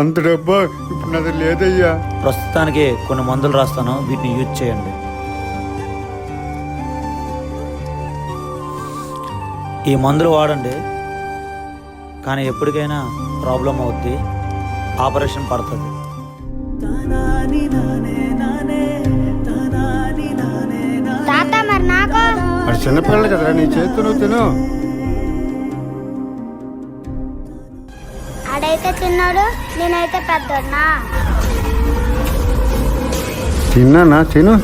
అంత డబ్బా ఇప్పుడు నాది లేదయ్యా. ప్రస్తుతానికి కొన్ని మందులు రాస్తాను, వీటిని యూజ్ చేయండి. ఈ మందులు వాడండి, కానీ ఎప్పటికైనా ప్రాబ్లం అవుద్ది, ఆపరేషన్ పడుతుంది. తాత మరి నాకు అది చిన్నపిల్లలు కదరా, నీ చేతితో నువ్వు తిను. ఆడైతే చిన్నోడు, నేనైతే పెద్దోడ్నా. తిన్నానా? తిను.